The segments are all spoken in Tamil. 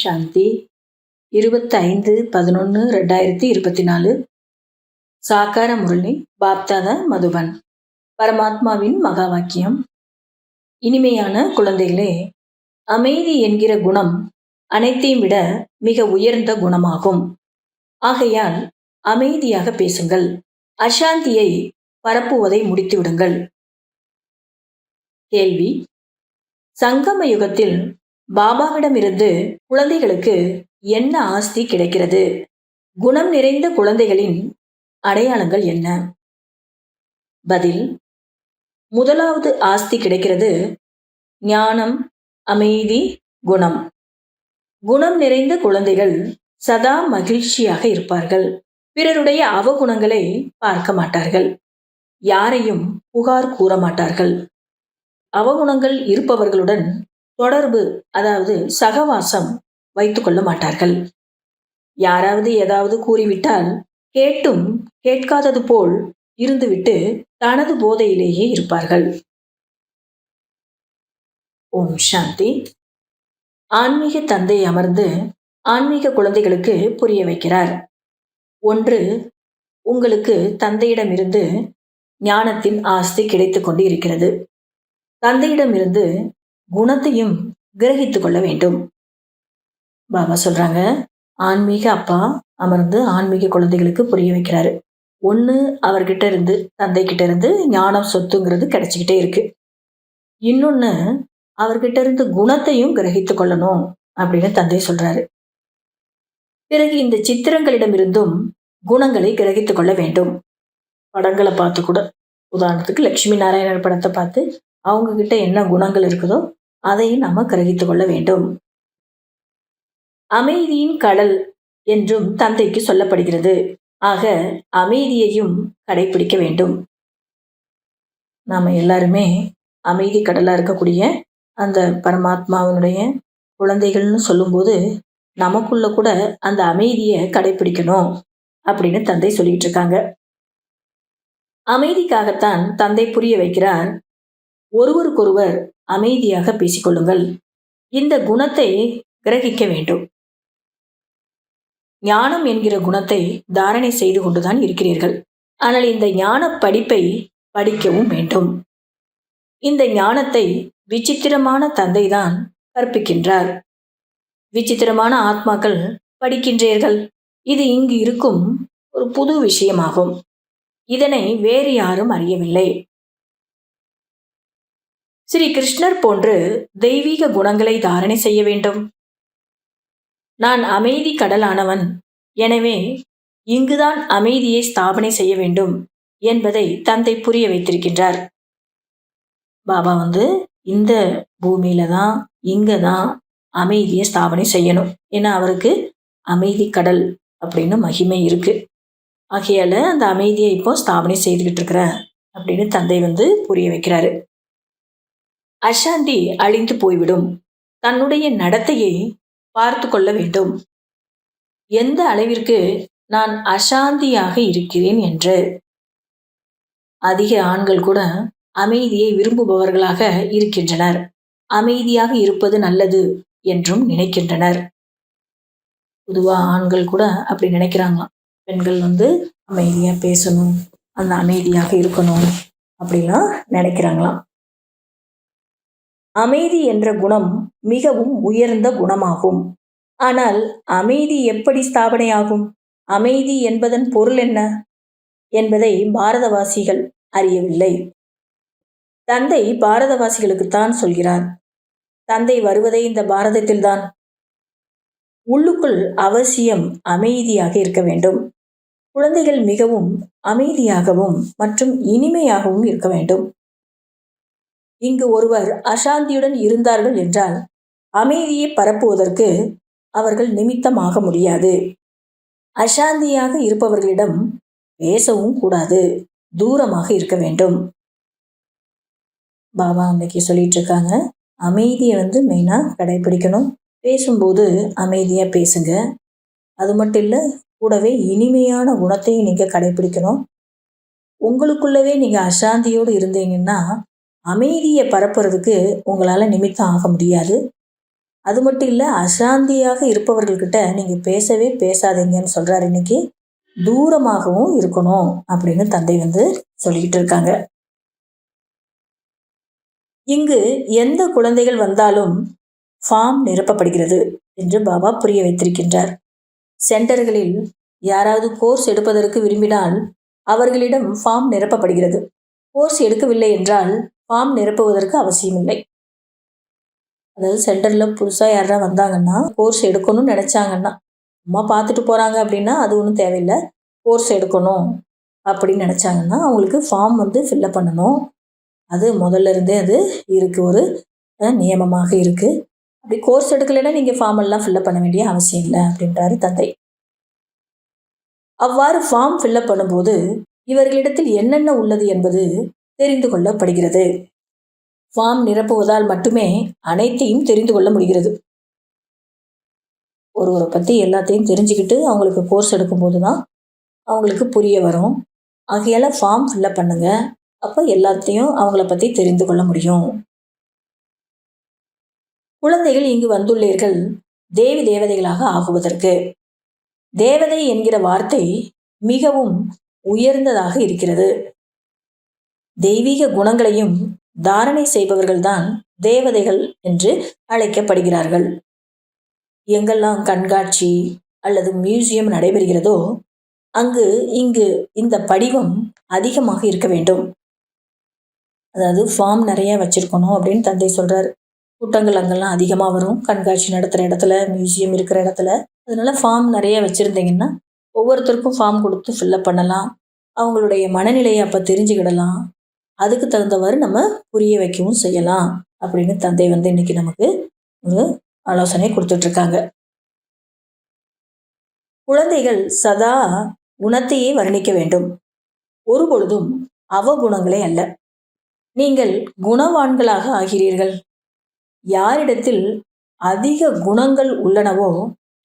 சாந்தி 25/11/2024 சாக்கார முரளி பாப்தாதா மதுபன். பரமாத்மாவின் மகா வாக்கியம். இனிமையான குழந்தைகளே, அமைதி என்கிற குணம் அனைத்தையும் விட மிக உயர்ந்த குணமாகும். ஆகையால் அமைதியாக பேசுங்கள். அசாந்தியை பரப்புவதை முடித்துவிடுங்கள். கேள்வி: சங்கம யுகத்தில் பாபாவிடமிருந்து குழந்தைகளுக்கு என்ன ஆஸ்தி கிடைக்கிறது? குணம் நிறைந்த குழந்தைகளின் அடையாளங்கள் என்ன? பதில்: முதலாவது ஆஸ்தி கிடைக்கிறது ஞானம், அமைதி, குணம். குணம் நிறைந்த குழந்தைகள் சதா மகிழ்ச்சியாக இருப்பார்கள். பிறருடைய அவகுணங்களை பார்க்க மாட்டார்கள். யாரையும் புகார் கூற மாட்டார்கள். அவகுணங்கள் இருப்பவர்களுடன் தொடர்பு, அதாவது சகவாசம் வைத்துக் கொள்ள மாட்டார்கள். யாராவது ஏதாவது கூறிவிட்டால் கேட்டும் கேட்காதது போல் இருந்துவிட்டு தனது போதையிலேயே இருப்பார்கள். ஓம் சாந்தி. ஆன்மீக தந்தை அமர்ந்து ஆன்மீக குழந்தைகளுக்கு புரிய வைக்கிறார். 1. உங்களுக்கு தந்தையிடமிருந்து ஞானத்தின் ஆஸ்தி கிடைத்துக் கொண்டு இருக்கிறது. தந்தையிடமிருந்து குணத்தையும் கிரகித்துக் கொள்ள வேண்டும். பாபா சொல்றாங்க, ஆன்மீக அப்பா அமர்ந்து ஆன்மீக குழந்தைகளுக்கு புரிய வைக்கிறாரு. 1, அவர்கிட்ட இருந்து, தந்தை கிட்ட இருந்து ஞானம் சொத்துங்கிறது கிடைச்சிக்கிட்டே இருக்கு. இன்னொன்னு, அவர்கிட்ட இருந்து குணத்தையும் கிரகித்துக் கொள்ளணும் அப்படின்னு தந்தை சொல்றாரு. பிறகு இந்த சித்திரங்களிடமிருந்தும் குணங்களை கிரகித்துக் கொள்ள வேண்டும். படங்களை பார்த்து கூட, உதாரணத்துக்கு லட்சுமி நாராயணர் படத்தை பார்த்து அவங்க கிட்ட என்ன குணங்கள் இருக்குதோ அதையும் நாம கிரகித்துக் கொள்ள வேண்டும். அமைதியின் கடல் என்றும் தந்தைக்கு சொல்லப்படுகிறது. ஆக அமைதியையும் கடைபிடிக்க வேண்டும். நாம எல்லாருமே அமைதி கடலா இருக்கக்கூடிய அந்த பரமாத்மாவினுடைய குழந்தைகள்னு சொல்லும்போது நமக்குள்ள கூட அந்த அமைதியை கடைபிடிக்கணும் அப்படின்னு தந்தை சொல்லிட்டு இருக்காங்க. அமைதிக்காகத்தான் தந்தை புரிய வைக்கிறார். ஒருவருக்கொருவர் அமைதியாக பேசிக்கொள்ளுங்கள். இந்த குணத்தை கிரகிக்க வேண்டும். ஞானம் என்கிற குணத்தை தாரணை செய்து கொண்டுதான் இருக்கிறீர்கள். ஆனால் இந்த ஞான படிப்பை படிக்கவும் வேண்டும். இந்த ஞானத்தை விசித்திரமான தந்தை தான் கற்பிக்கின்றார். விசித்திரமான ஆத்மாக்கள் படிக்கின்றீர்கள். இது இங்கு இருக்கும் ஒரு புது விஷயமாகும். இதனை வேறு யாரும் அறியவில்லை. ஸ்ரீ கிருஷ்ணர் போன்று தெய்வீக குணங்களை தாரணை செய்ய வேண்டும். நான் அமைதி கடலானவன், எனவே இங்குதான் அமைதியை ஸ்தாபனை செய்ய வேண்டும் என்பதை தந்தை புரிய வைத்திருக்கின்றார். பாபா இந்த பூமியில தான், இங்க தான் அமைதியை ஸ்தாபனை செய்யணும். ஏன்னா அவருக்கு அமைதி கடல் அப்படின்னு மகிமை இருக்கு. ஆகையால அந்த அமைதியை இப்போ ஸ்தாபனை செய்துகிட்டு இருக்கிற அப்படின்னு தந்தை புரிய வைக்கிறாரு. அசாந்தி அழிந்து போய்விடும். தன்னுடைய நடத்தையை பார்த்து கொள்ள வேண்டும். எந்த அளவிற்கு நான் அசாந்தியாக இருக்கிறேன் என்று. அதிக ஆண்கள் கூட அமைதியை விரும்புபவர்களாக இருக்கின்றனர். அமைதியாக இருப்பது நல்லது என்றும் நினைக்கின்றனர். பொதுவா ஆண்கள் கூட அப்படி நினைக்கிறாங்களாம். பெண்கள் அமைதியா பேசணும், அந்த அமைதியாக இருக்கணும் அப்படிலாம் நினைக்கிறாங்களாம். அமைதி என்ற குணம் மிகவும் உயர்ந்த குணமாகும். ஆனால் அமைதி எப்படி ஸ்தாபனையாகும்? அமைதி என்பதன் பொருள் என்ன என்பதை பாரதவாசிகள் அறியவில்லை. தந்தை பாரதவாசிகளுக்குத்தான் சொல்கிறார். தந்தை வருவதே இந்த பாரதத்தில்தான். உள்ளுக்குள் அவசியம் அமைதியாக இருக்க வேண்டும். குழந்தைகள் மிகவும் அமைதியாகவும் மற்றும் இனிமையாகவும் இருக்க வேண்டும். இங்கு ஒருவர் அசாந்தியுடன் இருந்தார்கள் என்றால் அமைதியை பரப்புவதற்கு அவர்கள் நிமித்தமாக முடியாது. அசாந்தியாக இருப்பவர்களிடம் பேசவும் கூடாது, தூரமாக இருக்க வேண்டும். பாபா அன்னைக்கு சொல்லிட்டு இருக்காங்க, அமைதியை மெயினா கடைபிடிக்கணும். பேசும்போது அமைதியா பேசுங்க. அது மட்டும் இல்லை, கூடவே இனிமையான குணத்தையும் நீங்க கடைபிடிக்கணும். உங்களுக்குள்ளவே நீங்க அசாந்தியோடு இருந்தீங்கன்னா அமைதியை பரப்புறதுக்கு உங்களால் நிமித்தம் ஆக முடியாது. அது மட்டும் இல்லை, அசாந்தியாக இருப்பவர்கள்கிட்ட நீங்கள் பேசவே பேசாதீங்கன்னு சொல்கிறார் இன்னைக்கு. தூரமாகவும் இருக்கணும் அப்படின்னு தந்தை சொல்லிக்கிட்டு இருக்காங்க. இங்கு எந்த குழந்தைகள் வந்தாலும் ஃபார்ம் நிரப்பப்படுகிறது என்று பாபா புரிய வைத்திருக்கின்றார். சென்டர்களில் யாராவது கோர்ஸ் எடுப்பதற்கு விரும்பினால் அவர்களிடம் ஃபார்ம் நிரப்பப்படுகிறது. கோர்ஸ் எடுக்கவில்லை என்றால் ஃபார்ம் நிரப்புவதற்கு அவசியமில்லை. அதாவது சென்டரில் புதுசாக யாராவது வந்தாங்கன்னா, கோர்ஸ் எடுக்கணும்னு நினச்சாங்கன்னா, சும்மா பார்த்துட்டு போகிறாங்க அப்படின்னா அது ஒன்றும் தேவையில்லை. கோர்ஸ் எடுக்கணும் அப்படின்னு நினச்சாங்கன்னா அவங்களுக்கு ஃபார்ம் ஃபில்லப் பண்ணணும். அது முதல்ல இருந்தே அது இருக்குது, ஒரு நியமமாக இருக்குது. அப்படி கோர்ஸ் எடுக்கலைன்னா நீங்கள் ஃபார்ம் எல்லாம் ஃபில்லப் பண்ண வேண்டிய அவசியம் இல்லை அப்படின்றாரு தந்தை. அவ்வாறு ஃபார்ம் ஃபில்லப் பண்ணும்போது இவர்களிடத்தில் என்னென்ன உள்ளது என்பது தெரிந்து கொள்ளப்படுகிறது. ஃபார்ம் நிரப்புவதால் மட்டுமே அனைத்தையும் தெரிந்து கொள்ள முடிகிறது. ஒருவரை பற்றி எல்லாத்தையும் தெரிஞ்சுக்கிட்டு அவங்களுக்கு கோர்ஸ் எடுக்கும்போது தான் அவங்களுக்கு புரிய வரும். ஆகையால் ஃபார்ம் ஃபில்லப் பண்ணுங்க, அப்போ எல்லாத்தையும் அவங்கள பற்றி தெரிந்து கொள்ள முடியும். குழந்தைகள் இங்கு வந்துள்ளீர்கள் தேவி தேவதைகளாக ஆகுவதற்கு. தேவதை என்கிற வார்த்தை மிகவும் உயர்ந்ததாக இருக்கிறது. தெய்வீக குணங்களையும் தாரணை செய்பவர்கள்தான் தேவதைகள் என்று அழைக்கப்படுகிறார்கள். எங்கெல்லாம் கண்காட்சி அல்லது மியூசியம் நடைபெறுகிறதோ இங்கு இந்த படிவம் அதிகமாக இருக்க வேண்டும். அதாவது ஃபார்ம் நிறைய வச்சிருக்கணும் அப்படின்னு தந்தை சொல்றாரு. கூட்டங்கள் அங்கெல்லாம் அதிகமாக வரும், கண்காட்சி நடத்துகிற இடத்துல, மியூசியம் இருக்கிற இடத்துல. அதனால ஃபார்ம் நிறைய வச்சுருந்தீங்கன்னா ஒவ்வொருத்தருக்கும் ஃபார்ம் கொடுத்து ஃபில்லப் பண்ணலாம். அவங்களுடைய மனநிலையை அப்போ தெரிஞ்சுக்கிடலாம். அதுக்கு தகுந்தவாறு நம்ம புரிய வைக்கவும் செய்யலாம் அப்படின்னு தந்தை இன்னைக்கு நமக்கு ஒரு ஆலோசனை கொடுத்துட்ருக்காங்க. குழந்தைகள் சதா குணத்தையே வர்ணிக்க வேண்டும், ஒருபொழுதும் அவகுணங்களே அல்ல. நீங்கள் குணவான்களாக ஆகிறீர்கள். யாரிடத்தில் அதிக குணங்கள் உள்ளனவோ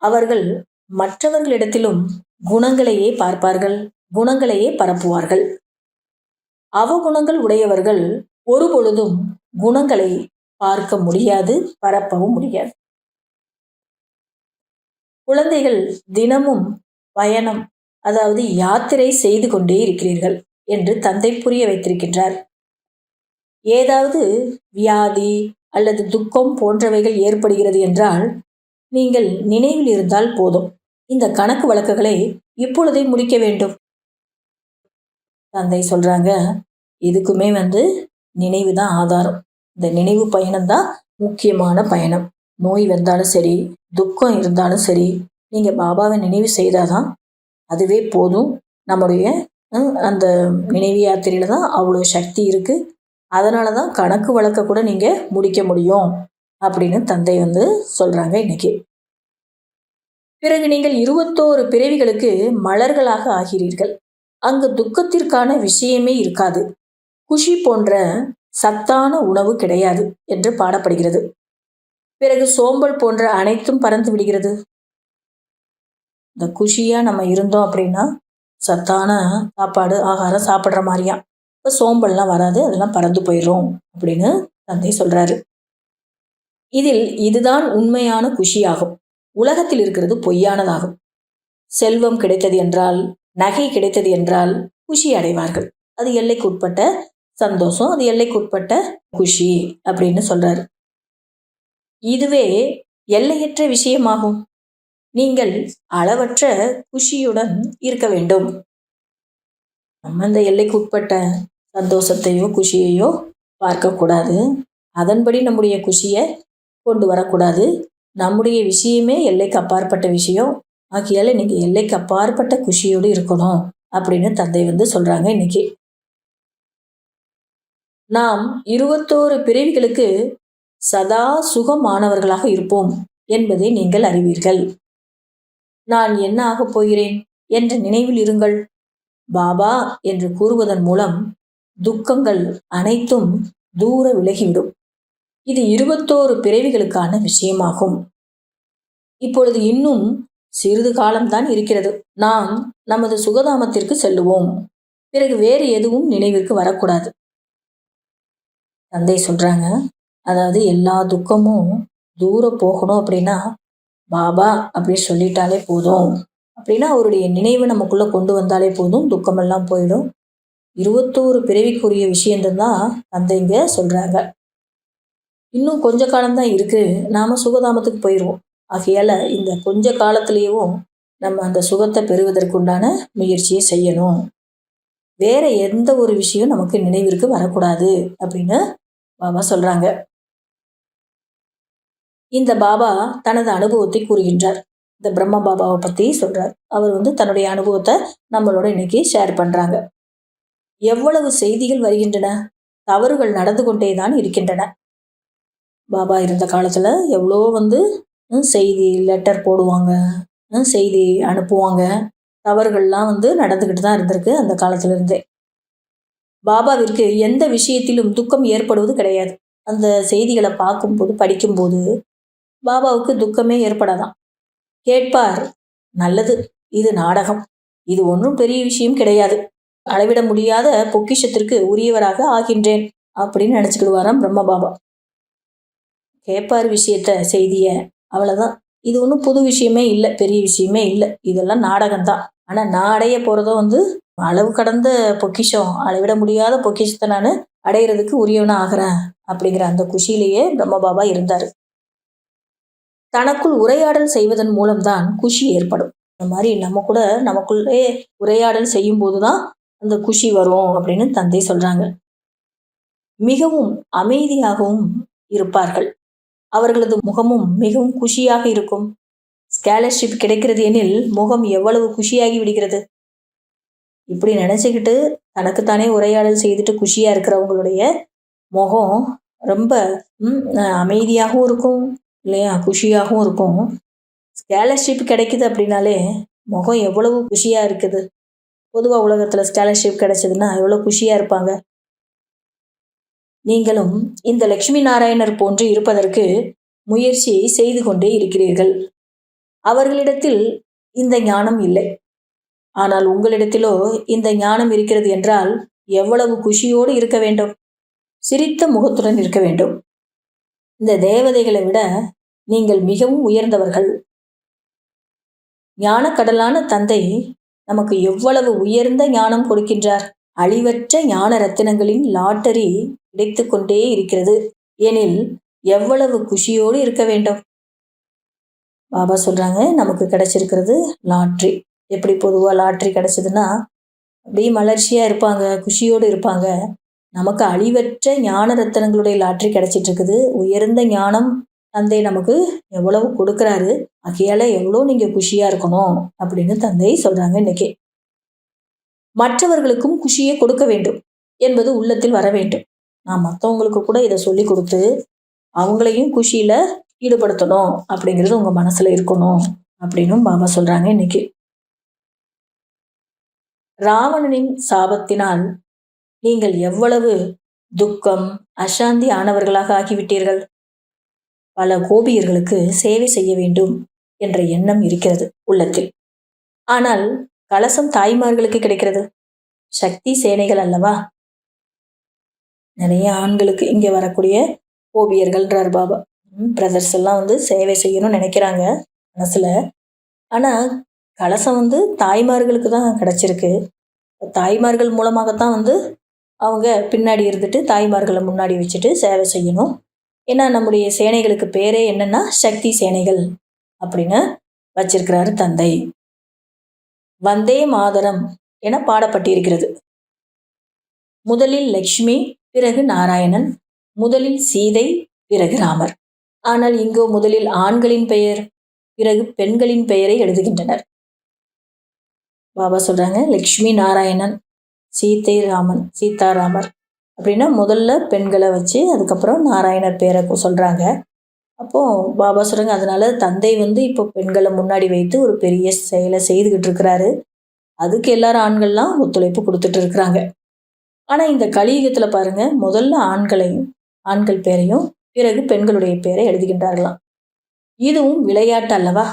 அவர்கள் மற்றவர்களிடத்திலும் குணங்களையே பார்ப்பார்கள், குணங்களையே பரப்புவார்கள். அவகுணங்கள் உடையவர்கள் ஒருபொழுதும் குணங்களை பார்க்க முடியாது, பரப்பவும் முடியாது. குழந்தைகள் தினமும் பயணம், அதாவது யாத்திரை செய்து கொண்டே இருக்கிறீர்கள் என்று தந்தை புரிய வைத்திருக்கின்றார். ஏதாவது வியாதி அல்லது துக்கம் போன்றவைகள் ஏற்படுகிறது என்றால் நீங்கள் நினைவில் இருந்தால் போதும். இந்த கணக்கு வழக்குகளை இப்பொழுதே முடிக்க வேண்டும். தந்தை சொல்றாங்க, இதுக்குமே நினைவு தான் ஆதாரம். இந்த நினைவு பயணம்தான் முக்கியமான பயணம். நோய் வந்தாலும் சரி, துக்கம் இருந்தாலும் சரி, நீங்க பாபாவை நினைவு செய்தாதான் அதுவே போதும். நம்முடைய அந்த நினைவு யாத்திரையில தான் அவ்வளோ சக்தி இருக்கு. அதனால தான் கணக்கு வழக்க கூட நீங்க முடிக்க முடியும் அப்படின்னு தந்தை சொல்றாங்க இன்னைக்கு. பிறகு நீங்கள் 21 பிறவிகளுக்கு மலர்களாக ஆகிறீர்கள். அங்கு துக்கத்திற்கான விஷயமே இருக்காது. குஷி போன்ற சத்தான உணவு கிடையாது என்று பாடப்படுகிறது. பிறகு சோம்பல் போன்ற அனைத்தும் பறந்து விடுகிறது. இந்த குஷியா நம்ம இருந்தோம் அப்படின்னா சத்தான சாப்பாடு ஆகாரம் சாப்பிட்ற மாதிரியா. இப்போ சோம்பல்லாம் வராது, அதெல்லாம் பறந்து போயிடும் அப்படின்னு தந்தை சொல்றாரு. இதுதான் உண்மையான குஷியாகும். உலகத்தில் இருக்கிறது பொய்யானதாகும். செல்வம் கிடைத்தது என்றால், நகை கிடைத்தது என்றால் குஷி அடைவார்கள். அது எல்லைக்குட்பட்ட சந்தோஷம், அது எல்லைக்குட்பட்ட குஷி அப்படின்னு சொல்றாரு. இதுவே எல்லையற்ற விஷயமாகும். நீங்கள் அளவற்ற குஷியுடன் இருக்க வேண்டும். நம்ம இந்த எல்லைக்குட்பட்ட சந்தோஷத்தையோ குஷியையோ பார்க்கக்கூடாது. அதன்படி நம்முடைய குஷியை கொண்டு வரக்கூடாது. நம்முடைய விஷயமே எல்லைக்கு அப்பாற்பட்ட விஷயம். ஆகையால நீங்க எல்லைக்கு அப்பாற்பட்ட குஷியோடு இருக்கணும் அப்படின்னு தந்தை சொல்றாங்க இன்னைக்கு. நாம் 21 பிறவிகளுக்கு சதா சுகமானவர்களாக இருப்போம் என்பதை நீங்கள் அறிவீர்கள். நான் என்ன ஆகப் போகிறேன் என்ற நினைவில் இருங்கள். பாபா என்று கூறுவதன் மூலம் துக்கங்கள் அனைத்தும் தூர விலகிவிடும். இது 21 பிறவிகளுக்கான விஷயமாகும். இப்பொழுது இன்னும் சிறிது காலம்தான் இருக்கிறது. நாம் நமது சுகதாமத்திற்கு செல்லுவோம். பிறகு வேறு எதுவும் நினைவிற்கு வரக்கூடாது. தந்தை சொல்றாங்க, அதாவது எல்லா துக்கமும் தூரம் போகணும் அப்படின்னா பாபா அப்படின்னு சொல்லிட்டாலே போதும், அப்படின்னா அவருடைய நினைவு நமக்குள்ள கொண்டு வந்தாலே போதும், துக்கமெல்லாம் போயிடும். 21 பிறவிக்குரிய விஷயந்தான் தந்தைங்க சொல்றாங்க. இன்னும் கொஞ்ச காலம்தான் இருக்கு, நாம சுகதாமத்துக்கு போயிடுவோம். ஆகையால இந்த கொஞ்ச காலத்திலேயும் நம்ம அந்த சுகத்தை பெறுவதற்குண்டான முயற்சியை செய்யணும். வேற எந்த ஒரு விஷயம் நமக்கு நினைவிற்கு வரக்கூடாது அப்படின்னு பாபா சொல்றாங்க. இந்த பாபா தனது அனுபவத்தை கூறுகின்றார். இந்த பிரம்ம பாபாவை பத்தி சொல்றார். அவர் தன்னுடைய அனுபவத்தை நம்மளோட இன்னைக்கு ஷேர் பண்றாங்க. எவ்வளவு செய்திகள் வருகின்றன, தவறுகள் நடந்து கொண்டேதான் இருக்கின்றன. பாபா இருந்த காலத்துல எவ்வளோ செய்தி லெட்டர் போடுவாங்க, செய்தி அனுப்புவாங்க. தவறுகள்லாம் நடந்துகிட்டு தான் இருந்திருக்கு அந்த காலத்துல இருந்தே. பாபாவிற்கு எந்த விஷயத்திலும் துக்கம் ஏற்படுவது கிடையாது. அந்த செய்திகளை பார்க்கும்போது படிக்கும்போது பாபாவுக்கு துக்கமே ஏற்படாதான். கேட்பார், நல்லது, இது நாடகம், இது ஒன்றும் பெரிய விஷயம் கிடையாது, அளவிட முடியாத பொக்கிஷத்திற்கு உரியவராக ஆகின்றேன் அப்படின்னு நினைச்சுக்கிடுவாராம் பிரம்ம பாபா. கேட்பார் விஷயத்த, செய்திய, அவ்வளவுதான். இது ஒன்றும் புது விஷயமே இல்லை, பெரிய விஷயமே இல்லை, இதெல்லாம் நாடகம்தான். ஆனா நான் அடைய போறதோ அளவு கடந்த பொக்கிஷம், அளவிட முடியாத பொக்கிஷத்தை நான் அடையிறதுக்கு உரியவனா ஆகிறேன் அப்படிங்கிற அந்த குஷியிலேயே பிரம்ம பாபா இருந்தாரு. தனக்குள் உரையாடல் செய்வதன் மூலம்தான் குஷி ஏற்படும். இந்த மாதிரி நம்ம கூட நமக்குள்ளே உரையாடல் செய்யும் போதுதான் அந்த குஷி வரும் அப்படின்னு தந்தை சொல்றாங்க. மிகவும் அமைதியாகவும் இருப்பார்கள். அவர்களது முகமும் மிகவும் குஷியாக இருக்கும். ஸ்காலர்ஷிப் கிடைக்கிறது எனில் முகம் எவ்வளவு குஷியாகி விடுகிறது. இப்படி நினைச்சுக்கிட்டு தனக்குத்தானே உரையாடல் செய்துட்டு குஷியா இருக்கிறவங்களுடைய முகம் ரொம்ப அமைதியாகவும் இருக்கும் இல்லையா, குஷியாகவும் இருக்கும். ஸ்காலர்ஷிப் கிடைக்குது அப்படின்னாலே முகம் எவ்வளவு குஷியா இருக்குது. பொதுவாக உலகத்துல ஸ்காலர்ஷிப் கிடைச்சதுன்னா எவ்வளவு குஷியா இருப்பாங்க. நீங்களும் இந்த லட்சுமி நாராயணர் போன்று இருப்பதற்கு முயற்சி செய்து கொண்டே இருக்கிறீர்கள். அவர்களிடத்தில் இந்த ஞானம் இல்லை, ஆனால் உங்களிடத்திலோ இந்த ஞானம் இருக்கிறது என்றால் எவ்வளவு குஷியோடு இருக்க வேண்டும், சிரித்த முகத்துடன் இருக்க வேண்டும். இந்த தேவதைகளை விட நீங்கள் மிகவும் உயர்ந்தவர்கள். ஞானக்கடலான தந்தை நமக்கு எவ்வளவு உயர்ந்த ஞானம் கொடுக்கின்றார். அழிவற்ற ஞான ரத்தினங்களின் லாட்டரி கிடைத்து கொண்டே இருக்கிறது எனில் எவ்வளவு குஷியோடு இருக்க வேண்டும். பாபா சொல்றாங்க, நமக்கு கிடைச்சிருக்கிறது லாட்ரி. எப்படி பொதுவா லாட்ரி கிடைச்சதுன்னா அப்படியே மலர்ச்சியா இருப்பாங்க, குஷியோடு இருப்பாங்க. நமக்கு அழிவற்ற ஞான ரத்தனங்களுடைய லாட்ரி கிடைச்சிட்டு இருக்குது. உயர்ந்த ஞானம் தந்தை நமக்கு எவ்வளவு கொடுக்குறாரு, ஆகையால எவ்வளோ நீங்க குஷியா இருக்கணும் அப்படின்னு தந்தை சொல்றாங்க. இன்னைக்கு மற்றவர்களுக்கும் குஷியை கொடுக்க வேண்டும் என்பது உள்ளத்தில் வர வேண்டும். நான் மற்றவங்களுக்கு கூட இதை சொல்லி கொடுத்து அவங்களையும் குஷியில ஈடுபடுத்தணும் அப்படிங்கிறது உங்க மனசுல இருக்கணும் அப்படின்னு பாபா சொல்றாங்க. இன்னைக்கு ராவணனின் சாபத்தினால் நீங்கள் எவ்வளவு துக்கம் அசாந்தி ஆனவர்களாக ஆகிவிட்டீர்கள். பல கோபியர்களுக்கு சேவை செய்ய வேண்டும் என்ற எண்ணம் இருக்கிறது உள்ளத்தில். ஆனால் கலசம் தாய்மார்களுக்கு கிடைக்கிறது, சக்தி சேனைகள் அல்லவா. நிறைய ஆண்களுக்கு இங்க வரக்கூடிய கோபியர்கள்ன்றார் பாபா. பிரதர்ஸ் எல்லாம் சேவை செய்யணும்னு நினைக்கிறாங்க மனசுல. ஆனா கலசம் தாய்மார்களுக்கு தான் கிடைச்சிருக்கு. தாய்மார்கள் மூலமாகத்தான் அவங்க பின்னாடி இருந்துட்டு தாய்மார்களை முன்னாடி வச்சுட்டு சேவை செய்யணும். ஏன்னா நம்முடைய சேனைகளுக்கு பேரே என்னன்னா சக்தி சேனைகள் அப்படின்னு வச்சிருக்கிறாரு தந்தை. வந்தே மாதரம் என பாடப்பட்டிருக்கிறது. முதலில் லக்ஷ்மி, பிறகு நாராயணன், முதலில் சீதை, பிறகு ராமர். ஆனால் இங்கோ முதலில் ஆண்களின் பெயர், பிறகு பெண்களின் பெயரை எழுதுகின்றனர். பாபா சொல்றாங்க, லக்ஷ்மி நாராயணன், சீதை ராமன், சீதாராமர் அப்படின்னா முதல்ல பெண்களை வச்சு அதுக்கப்புறம் நாராயணர் பேரை சொல்றாங்க. அப்போ பாபா சொல்றாங்க, அதனால தந்தை இப்போ பெண்களை முன்னாடி வைத்து ஒரு பெரிய செயலை செய்துகிட்டு இருக்கிறாரு. அதுக்கு எல்லாரும் ஆண்கள்லாம் ஒத்துழைப்பு கொடுத்துட்டு இருக்கிறாங்க. ஆனா இந்த கலியுகத்துல பாருங்க, முதல்ல ஆண்கள் பேரையும் பிறகு பெண்களுடைய பேரை எழுதுகின்றார்களாம். இதுவும் விளையாட்டு அல்லவா.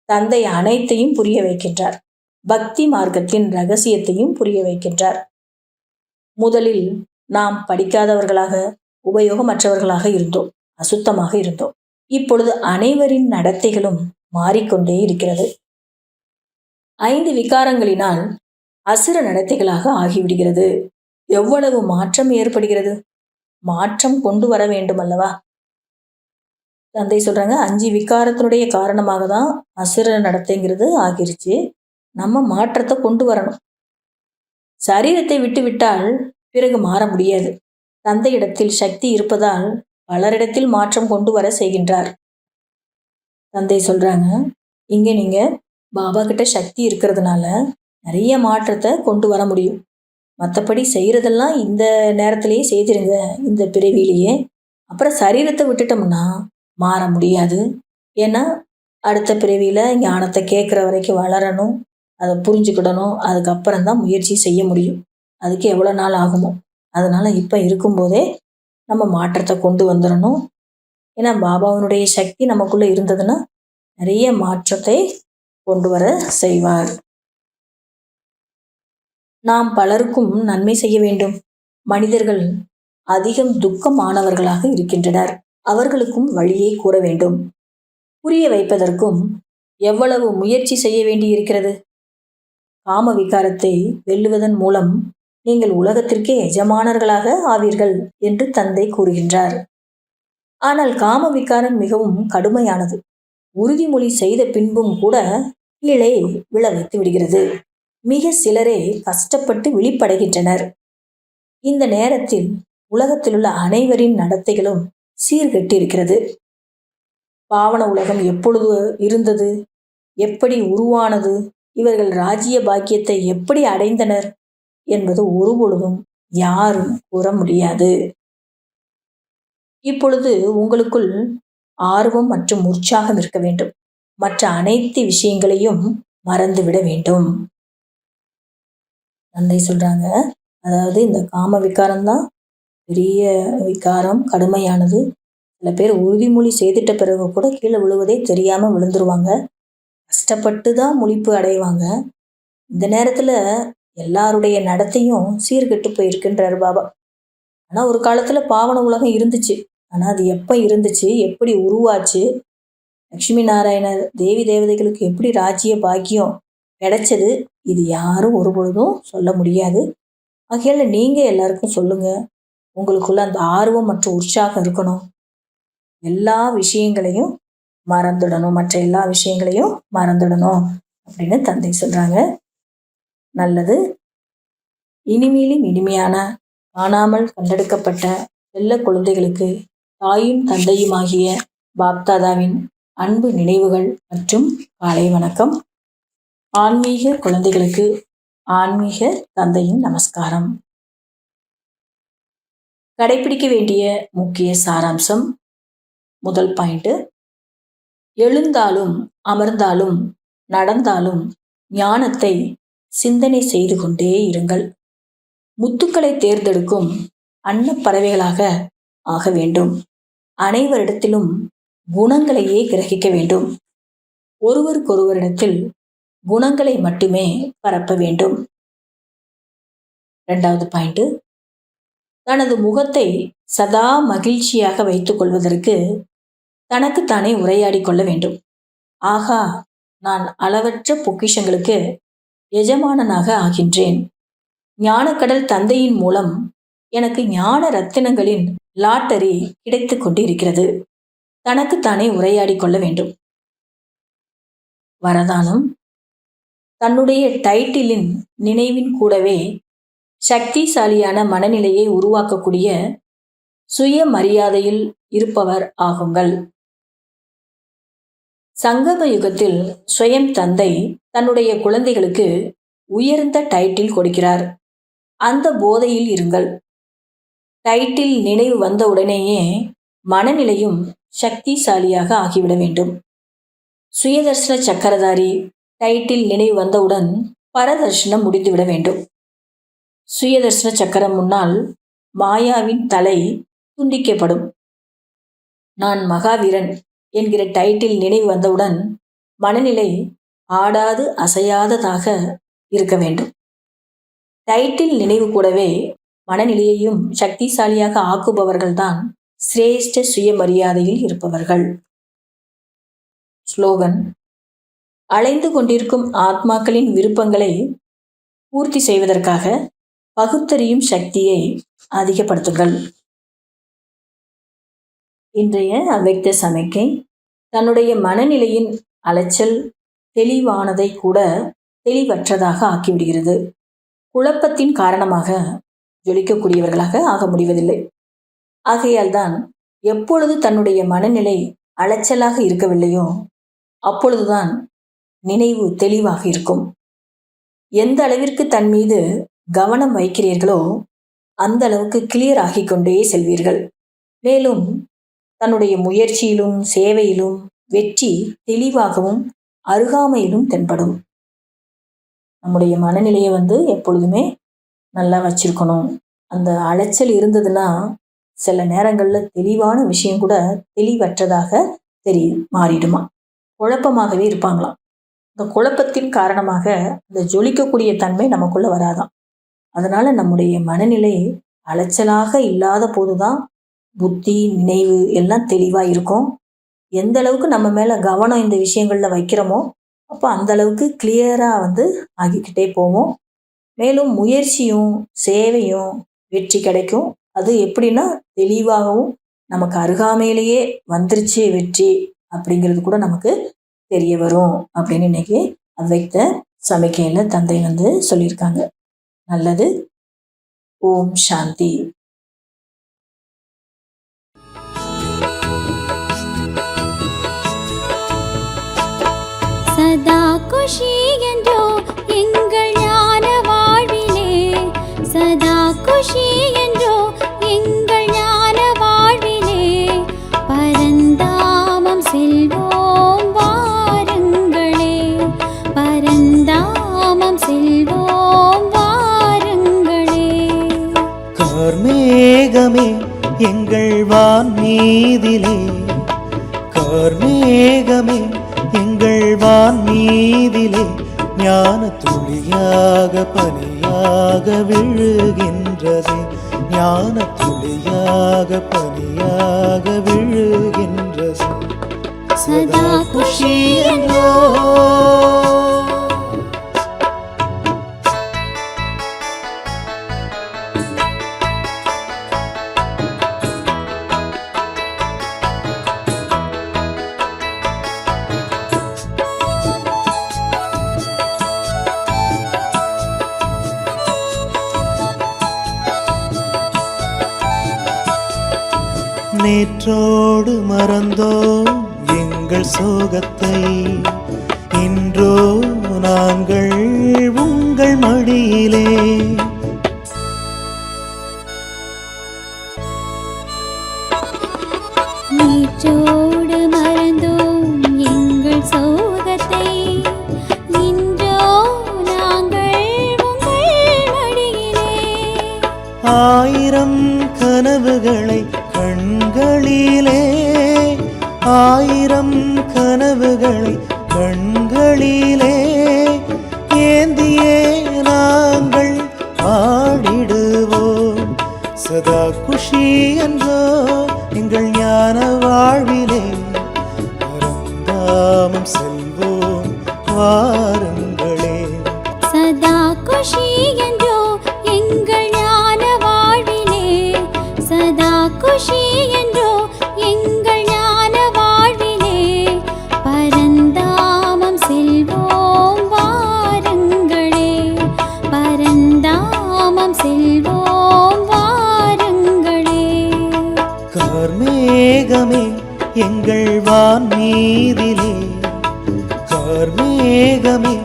தந்தை அனைத்தையும் புரிய வைக்கின்றார். பக்தி மார்க்கத்தின் ரகசியத்தையும் புரிய வைக்கின்றார். முதலில் நாம் படிக்காதவர்களாக, உபயோகமற்றவர்களாக இருந்தோம், அசுத்தமாக இருந்தோம். இப்பொழுது அனைவரின் நடத்தைகளும் மாறிக்கொண்டே இருக்கிறது. 5 விகாரங்களினால் அசுர நடத்தைகளாக ஆகிவிடுகிறது. எவ்வளவு மாற்றம் ஏற்படுகிறது? மாற்றம் கொண்டு வர வேண்டும் அல்லவா? தந்தை சொல்றாங்க, 5 விகாரத்தினுடைய காரணமாக தான் அசுர நடத்தைங்கிறது ஆகிருச்சு. நம்ம மாற்றத்தை கொண்டு வரணும். சரீரத்தை விட்டு விட்டால் பிறகு மாற முடியாது. தந்தையிடத்தில் சக்தி இருப்பதால் பலரிடத்தில் மாற்றம் கொண்டு வர செய்கின்றார். தந்தை சொல்றாங்க, இங்க நீங்க பாபா கிட்ட சக்தி இருக்கிறதுனால நிறைய மாற்றத்தை கொண்டு வர முடியும். மற்றபடி செய்யறதெல்லாம் இந்த நேரத்திலேயே செய்திருங்க, இந்த பிறவிலேயே. அப்புறம் சரீரத்தை விட்டுட்டோம்னா மாற முடியாது. ஏன்னா அடுத்த பிறவியில ஞானத்தை கேட்குற வரைக்கும் வளரணும், அதை புரிஞ்சுக்கிடணும். அதுக்கப்புறம் தான் முயற்சி செய்ய முடியும். அதுக்கு எவ்வளோ நாள் ஆகுமோ. அதனால இப்போ இருக்கும்போதே நம்ம மாற்றத்தை கொண்டு வந்துடணும். ஏன்னா பாபாவினுடைய சக்தி நமக்குள்ள இருந்ததுன்னா நிறைய மாற்றத்தை கொண்டு வர செய்வார். நாம் பலருக்கும் நன்மை செய்ய வேண்டும். மனிதர்கள் அதிகம் துக்கமானவர்களாக இருக்கின்றனர். அவர்களுக்கும் வழியை கூற வேண்டும். புரிய வைப்பதற்கும் எவ்வளவு முயற்சி செய்ய வேண்டியிருக்கிறது. காம விகாரத்தை வெல்லுவதன் மூலம் நீங்கள் உலகத்திற்கே எஜமானர்களாக ஆவீர்கள் என்று தந்தை கூறுகின்றார். ஆனால் காம விகாரம் மிகவும் கடுமையானது. உறுதிமொழி செய்த பின்பும் கூட கீழே விழ வைத்து விடுகிறது. மிக சிலரே கஷ்டப்பட்டு விழிப்படைகின்றனர். இந்த நேரத்தில் உலகத்திலுள்ள அனைவரின் நடத்தைகளும் சீர்கெட்டிருக்கிறது. பாவன உலகம் எப்பொழுது இருந்தது, எப்படி உருவானது, இவர்கள் ராஜ்ய பாக்கியத்தை எப்படி அடைந்தனர் என்பது ஒருபொழுதும் யாரும் கூற முடியாது. இப்பொழுது உங்களுக்குள் ஆர்வம் மற்றும் உற்சாகம் இருக்க வேண்டும். மற்ற அனைத்து விஷயங்களையும் மறந்துவிட வேண்டும். தந்தை சொல்றாங்க, அதாவது இந்த காம விகாரம்தான் பெரிய விகாரம், கடுமையானது. சில பேர் உறுதிமொழி செய்துட்ட பிறகு கூட கீழே விழுவதே தெரியாம விழுந்துருவாங்க. கஷ்டப்பட்டு தான் முழிப்பு அடைவாங்க. இந்த நேரத்துல எல்லாருடைய நடத்தையும் சீர்கெட்டு போயிருக்குன்றார் பாபா. ஆனா ஒரு காலத்துல பாவன உலகம் இருந்துச்சு. ஆனா அது எப்ப இருந்துச்சு, எப்படி உருவாச்சு, லட்சுமி நாராயணர் தேவி தேவதைகளுக்கு எப்படி ராஜ்ய பாக்கியம் கிடைச்சது, இது யாரும் ஒரு பொழுதும் சொல்ல முடியாது. ஆகையால நீங்க எல்லாருக்கும் சொல்லுங்க. உங்களுக்குள்ள அந்த ஆர்வம் மற்றும் உற்சாகம் இருக்கணும். எல்லா விஷயங்களையும் மறந்துடணும், மற்ற எல்லா விஷயங்களையும் மறந்துடணும் அப்படின்னு தந்தை சொல்றாங்க. நல்லது. இனிமேலும் இனிமையான காணாமல் கண்டெடுக்கப்பட்ட செல்ல குழந்தைகளுக்கு தாயும் தந்தையுமாகிய பாப்தாதாவின் அன்பு நினைவுகள் மற்றும் காலை வணக்கம். ஆன்மீக குழந்தைகளுக்கு ஆன்மீக தந்தையின் நமஸ்காரம். கடைபிடிக்க வேண்டிய முக்கிய சாராம்சம். முதல் பாயிண்ட், எழுந்தாலும் அமர்ந்தாலும் நடந்தாலும் ஞானத்தை சிந்தனை செய்து கொண்டே இருங்கள். முத்துக்களை தேர்ந்தெடுக்கும் அன்னப்பறவைகளாக ஆக வேண்டும். அனைவரிடத்திலும் குணங்களையே கிரகிக்க வேண்டும். ஒருவருக்கொருவரிடத்தில் குணங்களை மட்டுமே பரப்ப வேண்டும். 2வது பாயிண்ட், தனது முகத்தை சதா மகிழ்ச்சியாக வைத்துக் கொள்வதற்கு தனக்குத்தானே உரையாடி கொள்ள வேண்டும். ஆகா, நான் அளவற்ற பொக்கிஷங்களுக்கு எஜமானனாக ஆகின்றேன். ஞானக்கடல் தந்தையின் மூலம் எனக்கு ஞான ரத்தினங்களின் லாட்டரி கிடைத்து கொண்டிருக்கிறது. தனக்குத்தானே உரையாடி கொள்ள வேண்டும். வரதானம், தன்னுடைய டைட்டிலின் நினைவின் கூடவே சக்திசாலியான மனநிலையை உருவாக்கக்கூடிய சுய மரியாதையில் இருப்பவர் ஆகுங்கள். சங்கம யுகத்தில் ஸ்வயம் தந்தை தன்னுடைய குழந்தைகளுக்கு உயர்ந்த டைட்டில் கொடுக்கிறார். அந்த போதையில் இருங்கள். டைட்டில் நினைவு வந்த உடனேயே மனநிலையும் சக்திசாலியாக ஆகிவிட வேண்டும். சுயதர்சன சக்கரதாரி டைட்டில் நினைவு வந்தவுடன் பரதர்ஷனம் முடிந்துவிட வேண்டும். சுயதர்சன சக்கரம் முன்னால் மாயாவின் தலை துண்டிக்கப்படும். நான் மகாவீரன் என்கிற டைட்டில் நினைவு வந்தவுடன் மனநிலை ஆடாது அசையாததாக இருக்க வேண்டும். டைட்டில் நினைவு கூடவே மனநிலையையும் சக்திசாலியாக ஆக்குபவர்கள்தான் சிரேஷ்ட சுயமரியாதையில் இருப்பவர்கள். ஸ்லோகன்: அலைந்து கொண்டிருக்கும் ஆத்மாக்களின் விருப்பங்களை பூர்த்தி செய்வதற்காக பகுத்தறியும் சக்தியை அதிகப்படுத்துங்கள். இன்றைய அவ்வக்த சமிக்கை தன்னுடைய மனநிலையின் அலைச்சல் தெளிவானதை கூட தெளிவற்றதாக ஆக்கிவிடுகிறது. குழப்பத்தின் காரணமாக ஜொலிக்கக்கூடியவர்களாக ஆக முடிவதில்லை. ஆகையால் தான் எப்பொழுது தன்னுடைய மனநிலை அலைச்சலாக இருக்கவில்லையோ அப்பொழுதுதான் நினைவு தெளிவாக இருக்கும். எந்த அளவிற்கு தன் மீது கவனம் வைக்கிறீர்களோ அந்த அளவுக்கு கிளியர் ஆகிக் கொண்டே செல்வீர்கள். மேலும் தன்னுடைய முயற்சியிலும் சேவையிலும் வெற்றி தெளிவாகவும் அருகாமையிலும் தென்படும். நம்முடைய மனநிலையை எப்பொழுதுமே நல்லா வச்சிருக்கணும். அந்த அலைச்சல் இருந்ததுன்னா சில நேரங்களில் தெளிவான விஷயம் கூட தெளிவற்றதாக மாறிடுமா. குழப்பமாகவே இருப்பாங்களாம். இந்த குழப்பத்தின் காரணமாக அந்த ஜொலிக்கக்கூடிய தன்மை நமக்குள்ள வராதாம். அதனால நம்முடைய மனநிலை அலைச்சலாக இல்லாத போதுதான் புத்தி நினைவு எல்லாம் தெளிவாக இருக்கும். எந்த அளவுக்கு நம்ம மேலே கவனம் இந்த விஷயங்களில் வைக்கிறோமோ அப்போ அந்த அளவுக்கு கிளியராக ஆகிக்கிட்டே போவோம். மேலும் முயற்சியும் சேவையும் வெற்றி கிடைக்கும். அது எப்படின்னா தெளிவாகவும் நமக்கு அருகாமையிலேயே வந்துருச்சு வெற்றி அப்படிங்கிறது கூட நமக்கு தெரிய வரும் அப்படின்னு இன்னைக்கு அவ்வக்த சமிக்கையில் தந்தை சொல்லியிருக்காங்க. நல்லது. ஓம் சாந்தி. சதா குஷி என்றோ எங்கள் ஞான வாழ்விலே, சதா குஷி என்றோ எங்கள் ஞான வாழ்விலே, பரந்தாமம் செல்வோம் வாருங்களே, பரந்தாமம் செல்வோம் வாருங்களே. கார்மேகமே எங்கள் வான் மீதிலே, கார்மேகமே எங்கள் வான் மீதிலே, ஞான துளியாக பனியாக விழுகின்றது, ஞான துளியாக பனியாக விழுகின்றது. சதா குஷி என்றோ நேற்றோடு மறந்தோம் எங்கள் சோகத்தை, இன்றோ நாங்கள் உங்கள் மடியிலே. நேற்றோடு மறந்தோம் எங்கள் சோகத்தை, இன்றோ நாங்கள் உங்கள் மடியிலே. ஆயிரம் கனவுகளை கண்களிலே, ஆயிரம் கனவுகளை கண்களிலே ஏந்தியே நாங்கள் ஆடிடுவோம். சதா குஷி என்றோ எங்கள் ஞான வாழ்விலே, பரந்தாமம் செல்வோம் வாருங்களே. சதா குஷி என்றோ எங்கள் ஞான வாழ்விலே, சதா குஷி என்றோ எங்கள் ஞான வாழ்விலே, பரந்தாமம் செல்வோம் வாருங்களே, பரந்தாமம் செல்வோம் வாருங்களே. கார்மேகமே எங்கள் வான் மீதிலே, கார்மேகமே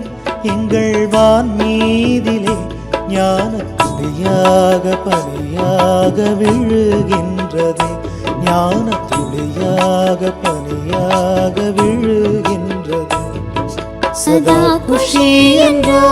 எங்கள் வான் மீதிலே, ஞான துளியாக பனியாக விழுகின்றது, ஞான துளியாக பனியாக விழுகின்றது. சதா குஷி என்றோ